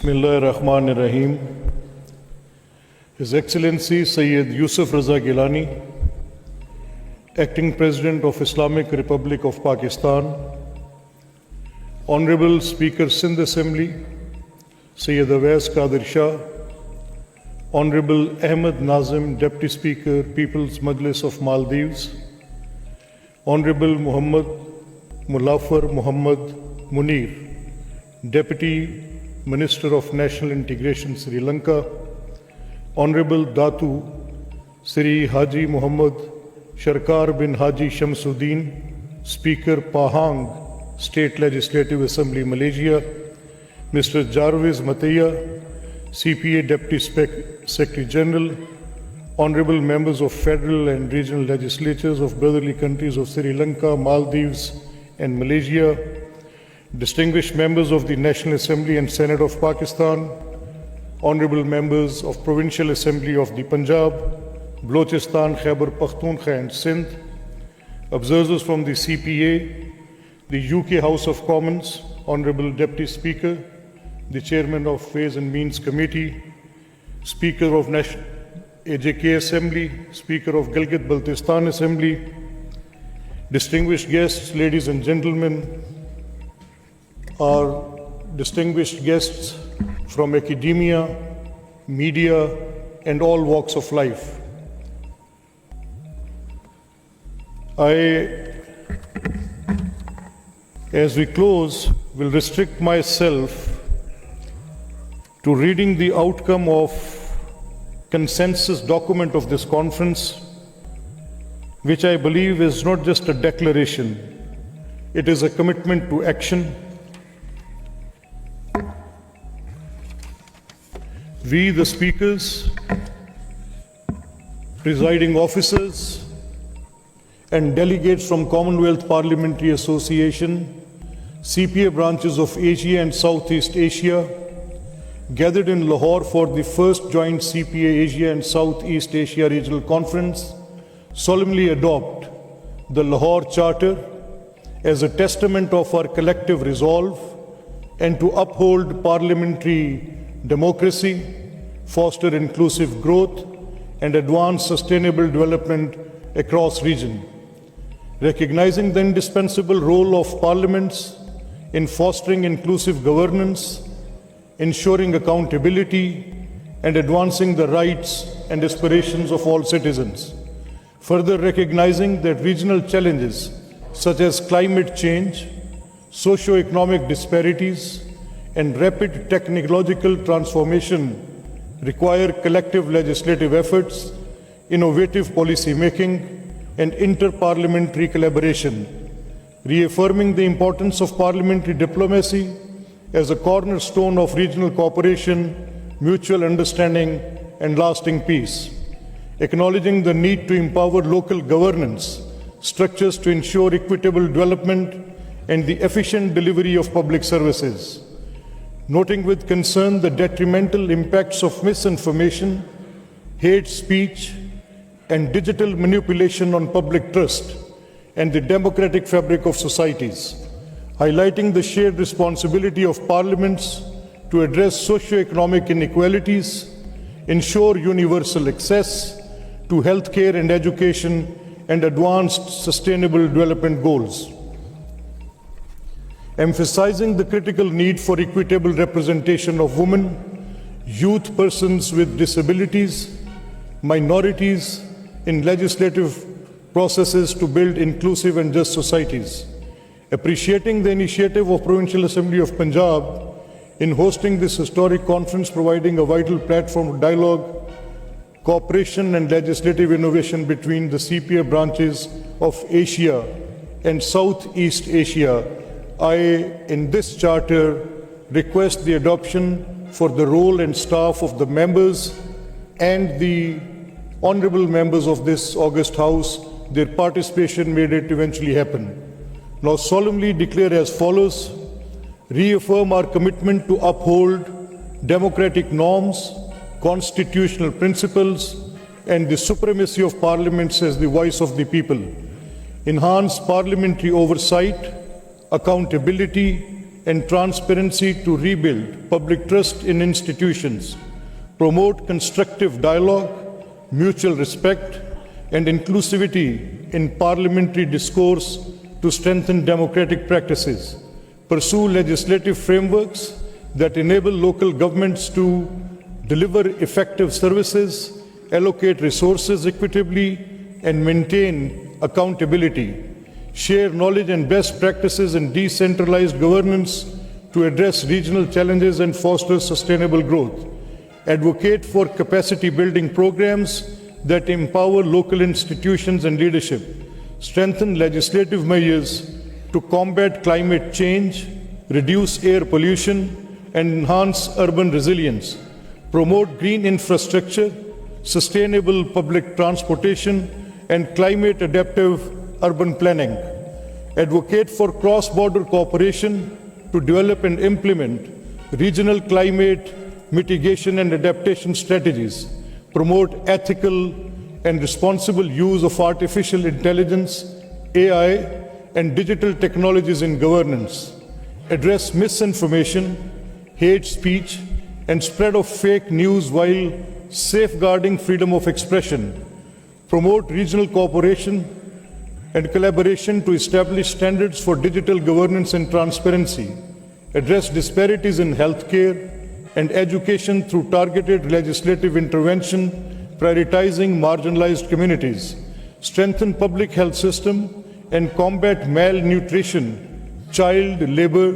Bismillahirrahmanirrahim. His Excellency Sayyid Yusuf Raza Gilani, Acting President of Islamic Republic of Pakistan, Honorable Speaker Sindh Assembly, Sayyid Awais Qadir Shah, Honorable Ahmed Nazim, Deputy Speaker, People's Majlis of Maldives, Honorable Muhammad Mulafar Muhammad Munir, Deputy Minister of National Integration, Sri Lanka, Honorable Datu Sri Haji Muhammad Sharkar bin Haji Shamsuddin, Speaker Pahang State Legislative Assembly, Malaysia, Mr. Jarvis Mataya, CPA Deputy Secretary General, Honorable Members of Federal and Regional Legislatures of brotherly countries of Sri Lanka, Maldives, and Malaysia, distinguished members of the National Assembly and Senate of Pakistan, honorable members of Provincial Assembly of the Punjab, Balochistan, Khyber Pakhtunkhwa and Sindh, observers from the CPA, the UK House of Commons, Honorable Deputy Speaker, the Chairman of Ways and Means Committee, Speaker of National AJK Assembly, Speaker of Gilgit-Baltistan Assembly, distinguished guests, ladies and gentlemen, our distinguished guests from academia, media, and all walks of life. As we close, will restrict myself to reading the outcome of consensus document of this conference, which I believe is not just a declaration, it is a commitment to action. We, the speakers, presiding officers, and delegates from Commonwealth Parliamentary Association, CPA branches of Asia and Southeast Asia, gathered in Lahore for the first joint CPA Asia and Southeast Asia Regional Conference, solemnly adopt the Lahore Charter as a testament of our collective resolve and to uphold parliamentary democracy, foster inclusive growth, and advance sustainable development across region. Recognizing the indispensable role of parliaments in fostering inclusive governance, ensuring accountability, and advancing the rights and aspirations of all citizens. Further recognizing that regional challenges such as climate change, socio-economic disparities, and rapid technological transformation require collective legislative efforts, innovative policy making, and inter-parliamentary collaboration, reaffirming the importance of parliamentary diplomacy as a cornerstone of regional cooperation, mutual understanding, and lasting peace. Acknowledging the need to empower local governance structures to ensure equitable development and the efficient delivery of public services. Noting with concern the detrimental impacts of misinformation, hate speech, and digital manipulation on public trust and the democratic fabric of societies. Highlighting the shared responsibility of parliaments to address socio-economic inequalities, ensure universal access to healthcare and education, and advanced sustainable development goals. Emphasizing the critical need for equitable representation of women, youth, persons with disabilities, minorities in legislative processes to build inclusive and just societies. Appreciating the initiative of Provincial Assembly of Punjab in hosting this historic conference, providing a vital platform of dialogue, cooperation, and legislative innovation between the CPA branches of Asia and Southeast Asia, I, in this charter, request the adoption for the role and staff of the members and the honorable members of this august house. Their participation made it eventually happen. Now solemnly declare as follows: reaffirm our commitment to uphold democratic norms, constitutional principles, and the supremacy of parliaments as the voice of the people. Enhance parliamentary oversight, accountability, and transparency to rebuild public trust in institutions, promote constructive dialogue, mutual respect, and inclusivity in parliamentary discourse to strengthen democratic practices, pursue legislative frameworks that enable local governments to deliver effective services, allocate resources equitably, and maintain accountability, share knowledge and best practices in decentralized governance to address regional challenges and foster sustainable growth, advocate for capacity building programs that empower local institutions and leadership, strengthen legislative measures to combat climate change, reduce air pollution, and enhance urban resilience, promote green infrastructure, sustainable public transportation, and climate adaptive urban planning, advocate for cross-border cooperation to develop and implement regional climate mitigation and adaptation strategies, promote ethical and responsible use of artificial intelligence, AI, and digital technologies in governance, address misinformation, hate speech, and spread of fake news while safeguarding freedom of expression, promote regional cooperation and collaboration to establish standards for digital governance and transparency, address disparities in healthcare and education through targeted legislative intervention, prioritizing marginalized communities, strengthen public health system and combat malnutrition, child labor,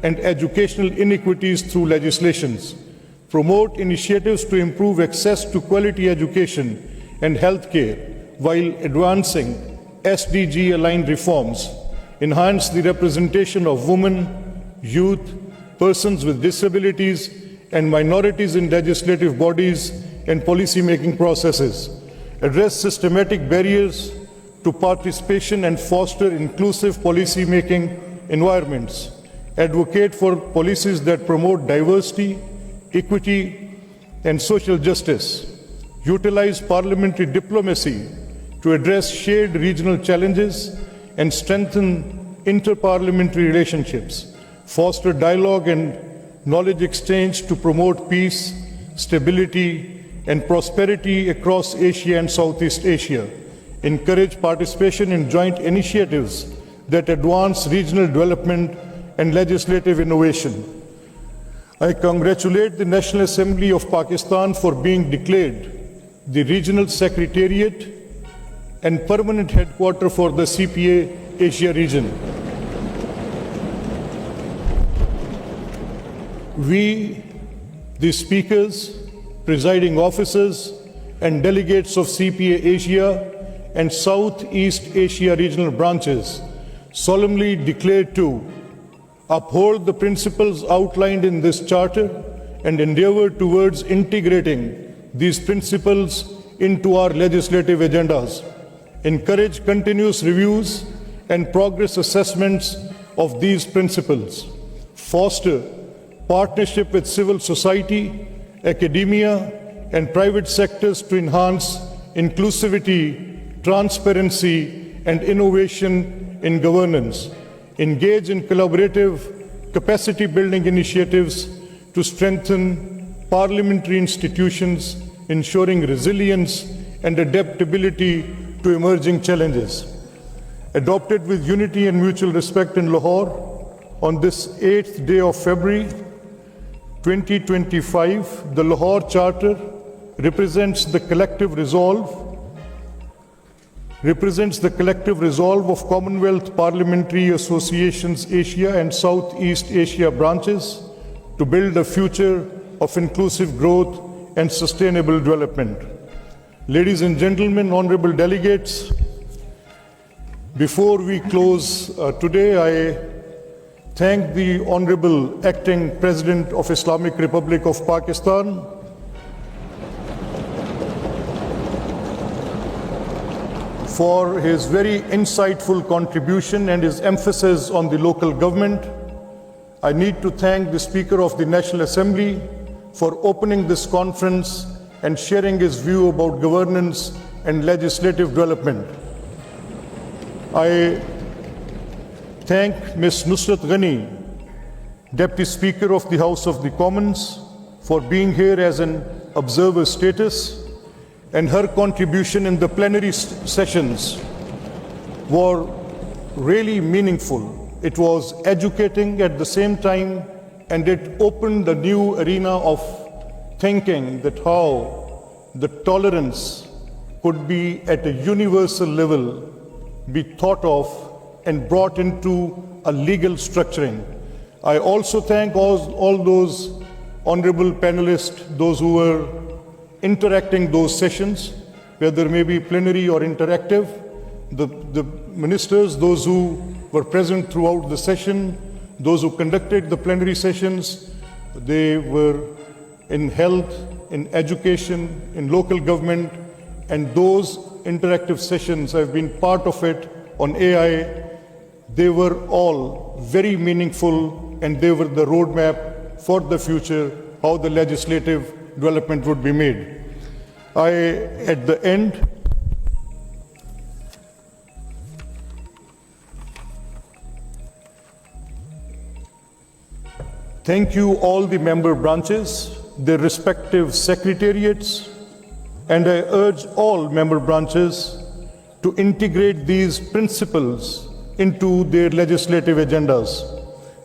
and educational inequities through legislations, promote initiatives to improve access to quality education and healthcare while advancing SDG-aligned reforms, enhance the representation of women, youth, persons with disabilities, and minorities in legislative bodies and policy-making processes, address systematic barriers to participation and foster inclusive policy-making environments, advocate for policies that promote diversity, equity, and social justice, utilize parliamentary diplomacy to address shared regional challenges and strengthen interparliamentary relationships, foster dialogue and knowledge exchange to promote peace, stability, and prosperity across Asia and Southeast Asia, encourage participation in joint initiatives that advance regional development and legislative innovation. I congratulate the National Assembly of Pakistan for being declared the regional secretariat and permanent headquarters for the CPA Asia region. We, the speakers, presiding officers, and delegates of CPA Asia and Southeast Asia regional branches solemnly declare to uphold the principles outlined in this charter and endeavor towards integrating these principles into our legislative agendas, encourage continuous reviews and progress assessments of these principles, foster partnership with civil society, academia, and private sectors to enhance inclusivity, transparency, and innovation in governance, engage in collaborative capacity building initiatives to strengthen parliamentary institutions, ensuring resilience and adaptability to emerging challenges. Adopted with unity and mutual respect in Lahore on this 8th day of February 2025, the Lahore Charter represents the collective resolve of Commonwealth Parliamentary Associations Asia and Southeast Asia branches to build a future of inclusive growth and sustainable development. Ladies and gentlemen, honorable delegates, before we close today, I thank the Honorable Acting President of Islamic Republic of Pakistan for his very insightful contribution and his emphasis on the local government. I need to thank the Speaker of the National Assembly for opening this conference and sharing his view about governance and legislative development. I thank Ms. Nusrat Ghani Deputy Speaker of the House of the Commons, for being here as an observer status, and her contribution in the plenary sessions were really meaningful. It was educating at the same time, and it opened a new arena of thinking that how the tolerance could be at a universal level be thought of and brought into a legal structuring. I also thank all those honorable panelists, those who were interacting those sessions, whether maybe plenary or interactive, the ministers, those who were present throughout the session, those who conducted the plenary sessions. They were in health, in education, in local government, and those interactive sessions, I've been part of it on AI. They were all very meaningful, and they were the roadmap for the future, how the legislative development would be made. At the end, thank you all the member branches, their respective secretariats, and I urge all member branches to integrate these principles into their legislative agendas.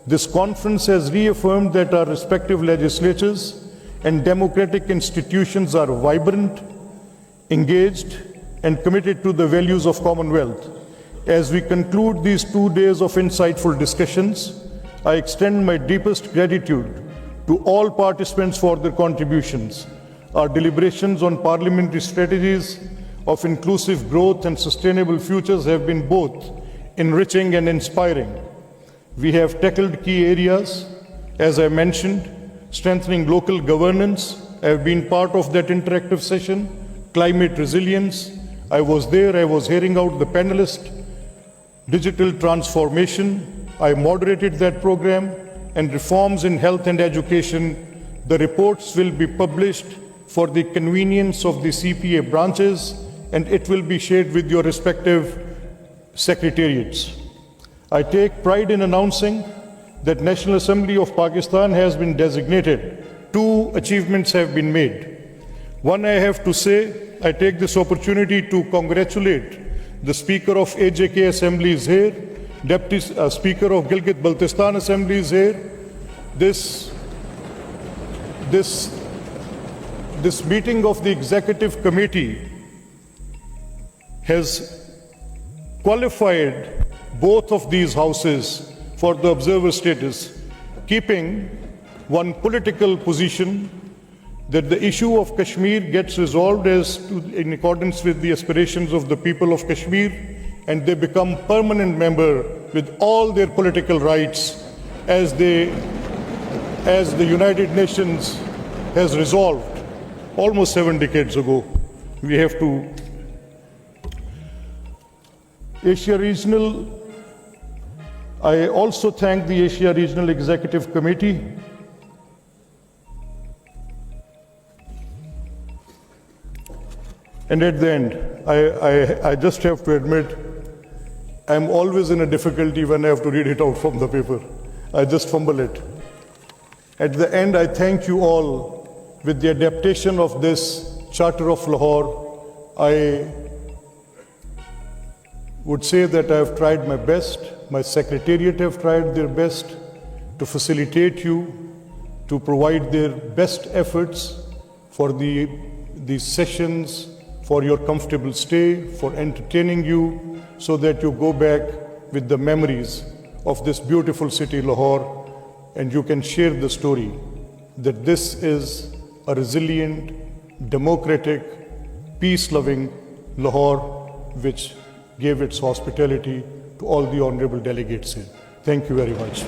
This conference has reaffirmed that our respective legislatures and democratic institutions are vibrant, engaged, and committed to the values of Commonwealth. As we conclude these 2 days of insightful discussions, I extend my deepest gratitude to all participants for their contributions. Our deliberations on parliamentary strategies of inclusive growth and sustainable futures have been both enriching and inspiring. We have tackled key areas, as I mentioned, strengthening local governance. I have been part of that interactive session, climate resilience. I was there, I was hearing out the panelists, digital transformation. I moderated that program, and reforms in health and education. The reports will be published for the convenience of the CPA branches, and it will be shared with your respective secretariats. I take pride in announcing that National Assembly of Pakistan has been designated. 2 achievements have been made. One, I have to say, I take this opportunity to congratulate the Speaker of AJK Assembly is here, Deputy Speaker of Gilgit-Baltistan Assembly is here. This meeting of the Executive Committee has qualified both of these houses for the observer status, keeping one political position that the issue of Kashmir gets resolved in accordance with the aspirations of the people of Kashmir, and they become permanent member with all their political rights as the United Nations has resolved almost 7 decades ago. We have to Asia Regional. I also thank the Asia Regional Executive Committee. And at the end, I just have to admit, I'm always in a difficulty when I have to read it out from the paper. I just fumble it. At the end, I thank you all with the adaptation of this Charter of Lahore. I would say that I have tried my best. My secretariat have tried their best to facilitate you, to provide their best efforts for these sessions, for your comfortable stay, for entertaining you, so that you go back with the memories of this beautiful city, Lahore, and you can share the story that this is a resilient, democratic, peace-loving Lahore, which gave its hospitality to all the honorable delegates here. Thank you very much.